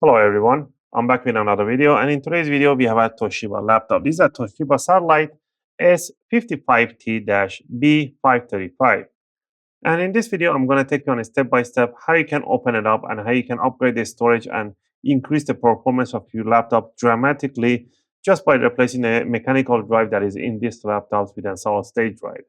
Hello everyone, I'm back with another video, and in today's video we have a Toshiba laptop. This is a Toshiba Satellite S55T-B535. And in this video I'm going to take you on a step-by-step how you can open it up and how you can upgrade the storage and increase the performance of your laptop dramatically just by replacing the mechanical drive that is in this laptop with a solid-state drive.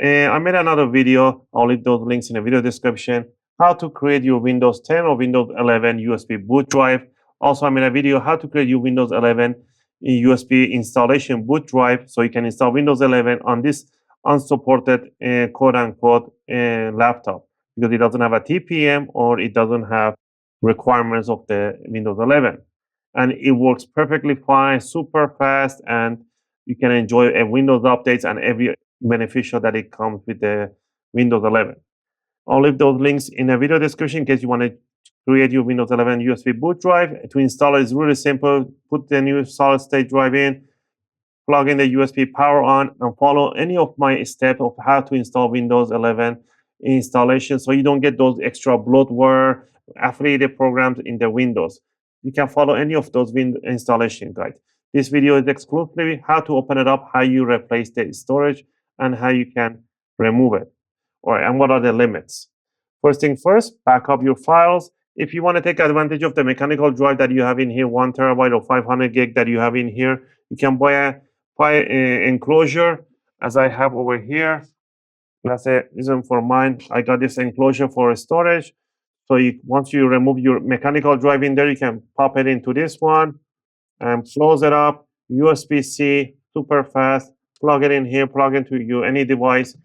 I made another video, I'll leave those links in the video description, how to create your Windows 10 or Windows 11 USB boot drive. Also, I made a video how to create your Windows 11 USB installation boot drive so you can install Windows 11 on this unsupported quote-unquote laptop because it doesn't have a TPM or it doesn't have requirements of the Windows 11. And it works perfectly fine, super fast, and you can enjoy Windows updates and every beneficial that it comes with the Windows 11. I'll leave those links in the video description in case you want to create your Windows 11 USB boot drive. To install it is really simple. Put the new solid state drive in, plug in the USB power on, and follow any of my steps of how to install Windows 11 installation so you don't get those extra bloatware affiliated programs in the Windows. You can follow any of those installation guides. This video is exclusively how to open it up, how you replace the storage, and how you can remove it. All right, and what are the limits? First thing first, back up your files. If you want to take advantage of the mechanical drive that you have in here, 1 terabyte or 500 gig that you have in here, you can buy a enclosure as I have over here. That's the reason for mine. I got this enclosure for storage. So once you remove your mechanical drive in there, you can pop it into this one and close it up. USB-C, super fast. Plug it in here, plug into any device.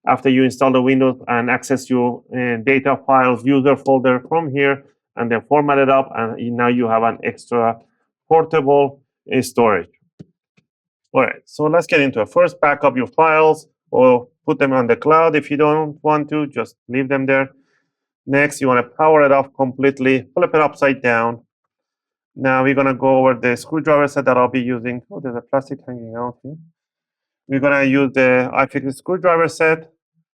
After you install the Windows and access your data files, user folder from here, and then format it up, and now you have an extra portable storage. All right, so let's get into it. First, back up your files or put them on the cloud. If you don't want to, just leave them there. Next, you want to power it off completely, flip it upside down. Now we're going to go over the screwdriver set that I'll be using. Oh, there's a plastic hanging out here. We're going to use the iFixit screwdriver set.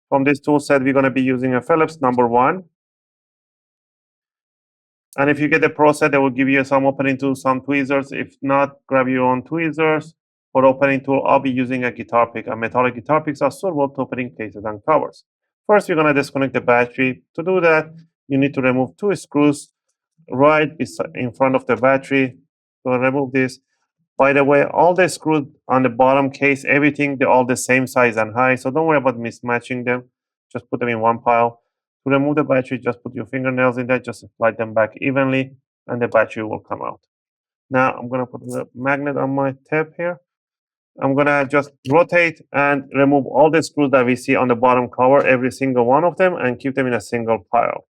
From this tool set, we're going to be using a Phillips #1. And if you get the Pro set, they will give you some opening tools, some tweezers. If not, grab your own tweezers. For opening tool, I'll be using a guitar pick. A metallic guitar picks are suitable to opening cases and covers. First, we're going to disconnect the battery. To do that, you need to remove 2 screws right in front of the battery. So remove this. By the way, all the screws on the bottom case, everything, they're all the same size and height. So don't worry about mismatching them. Just put them in one pile. To remove the battery, just put your fingernails in there. Just slide them back evenly, and the battery will come out. Now, I'm going to put the magnet on my tab here. I'm going to just rotate and remove all the screws that we see on the bottom cover, every single one of them, and keep them in a single pile.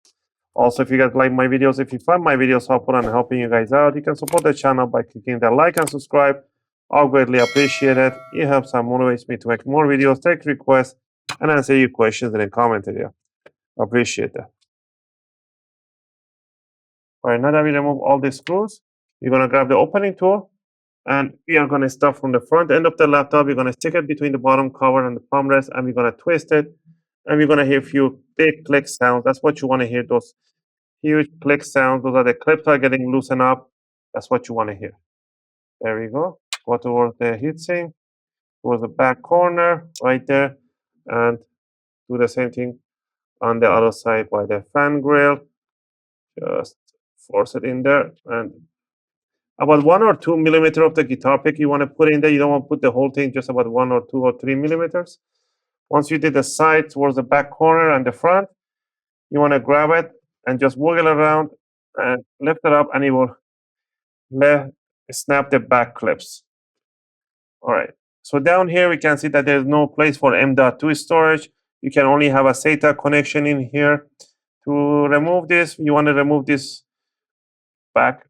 Also, if you guys like my videos, if you find my videos helpful and helping you guys out, you can support the channel by clicking the like and subscribe. I'll greatly appreciate it. It helps and motivates me to make more videos, take requests, and answer your questions in the comment area. I appreciate that. All right, now that we remove all the screws, you're going to grab the opening tool, and we are going to start from the front end of the laptop. We're going to stick it between the bottom cover and the palm rest, and we're going to twist it. And we're going to hear a few big click sounds. That's what you want to hear, those huge click sounds. Those are the clips that are getting loosened up. That's what you want to hear. There we go. Go towards the heatsink, towards the back corner, right there. And do the same thing on the other side by the fan grill. Just force it in there. And about 1 or 2 millimeters of the guitar pick you want to put in there. You don't want to put the whole thing, just about 1 or 2 or 3 millimeters. Once you did the side towards the back corner and the front, you want to grab it and just wiggle it around and lift it up, and it will snap the back clips. All right. So down here, we can see that there's no place for M.2 storage. You can only have a SATA connection in here. To remove this, you want to remove this back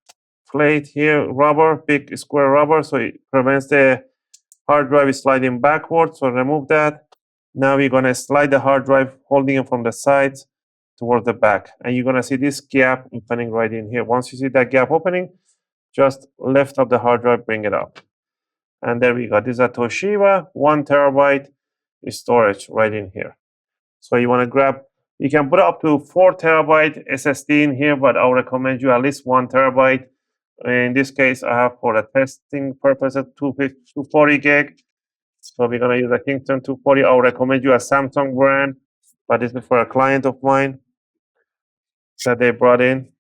plate here, rubber, big square rubber, so it prevents the hard drive sliding backwards. So remove that. Now we're going to slide the hard drive, holding it from the sides towards the back. And you're going to see this gap opening right in here. Once you see that gap opening, just lift up the hard drive, bring it up. And there we go. This is a Toshiba 1 terabyte storage right in here. So you want to grab, you can put up to 4 terabyte SSD in here, but I'll recommend you at least 1 terabyte. In this case, I have for the testing purposes 240 gig. So we're going to use a Kingston 240. I'll recommend you a Samsung brand, but this is for a client of mine that they brought in.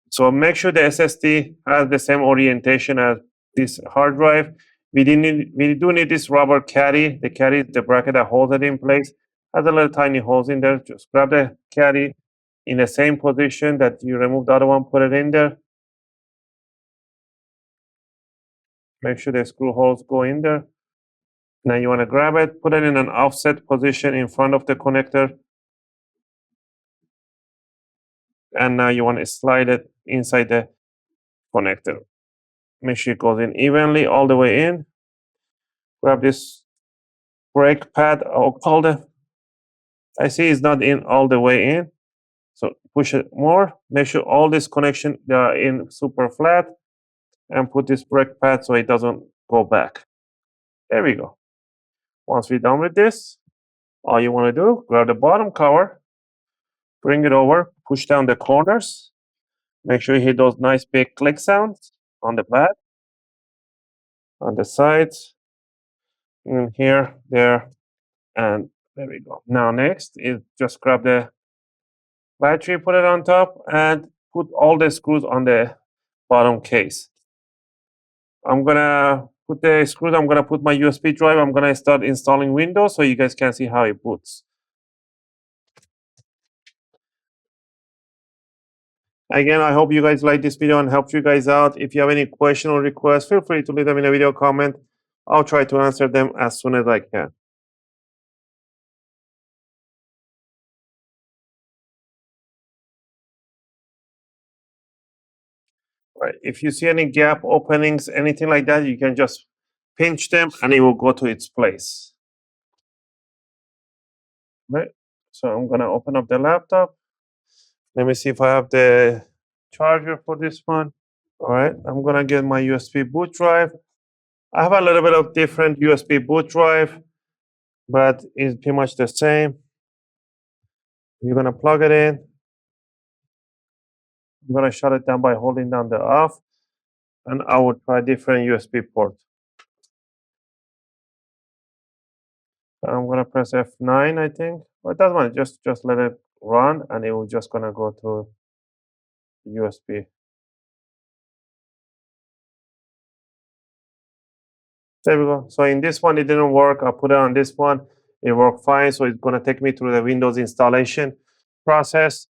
So make sure the SSD has the same orientation as this hard drive. We do need this rubber caddy. The caddy is the bracket that holds it in place. Has a little tiny holes in there. Just grab the caddy in the same position that you removed the other one, put it in there. Make sure the screw holes go in there. Now you want to grab it, put it in an offset position in front of the connector. And now you want to slide it inside the connector. Make sure it goes in evenly all the way in. Grab this brake pad, I'll call it. I see it's not in all the way in. So push it more. Make sure all this connection they are in super flat. And put this brake pad so it doesn't go back. There we go. Once we're done with this, all you want to do, grab the bottom cover, bring it over, push down the corners. Make sure you hit those nice big click sounds on the pad, on the sides, in here, there, and there we go. Now next is just grab the battery, put it on top, and put all the screws on the bottom case. I'm gonna put the screws, I'm gonna put my USB drive, I'm gonna start installing Windows so you guys can see how it boots. Again, I hope you guys like this video and helped you guys out. If you have any question or requests, feel free to leave them in a video comment. I'll try to answer them as soon as I can. Right. If you see any gap openings, anything like that, you can just pinch them and it will go to its place. Right. So I'm gonna open up the laptop. Let me see if I have the charger for this one. All right, I'm gonna get my USB boot drive. I have a little bit of different USB boot drive, but it's pretty much the same. You're gonna plug it in. I'm gonna shut it down by holding down the off, and I will try different USB ports. I'm gonna press F9, I think. Well, it doesn't matter. Just let it run, and it will just gonna go to USB. There we go. So in this one, it didn't work. I put it on this one. It worked fine. So it's gonna take me through the Windows installation process,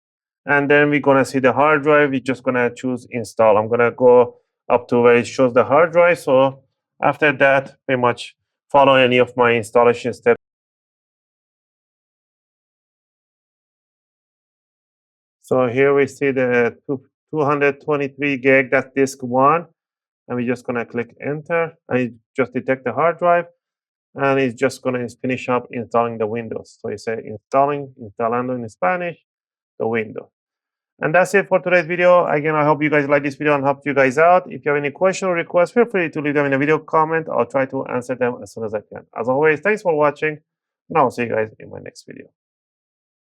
and then we're gonna see the hard drive. We're just gonna choose install. I'm gonna go up to where it shows the hard drive. So after that, pretty much follow any of my installation steps. So here we see the 223 gig, that's disk 1. And we're just going to click enter. And it just detect the hard drive. And it's just going to finish up installing the Windows. So you say instalando in Spanish, the Windows. And that's it for today's video. Again, I hope you guys like this video and helped you guys out. If you have any question or requests, feel free to leave them in a video comment. I'll try to answer them as soon as I can. As always, thanks for watching. And I'll see you guys in my next video.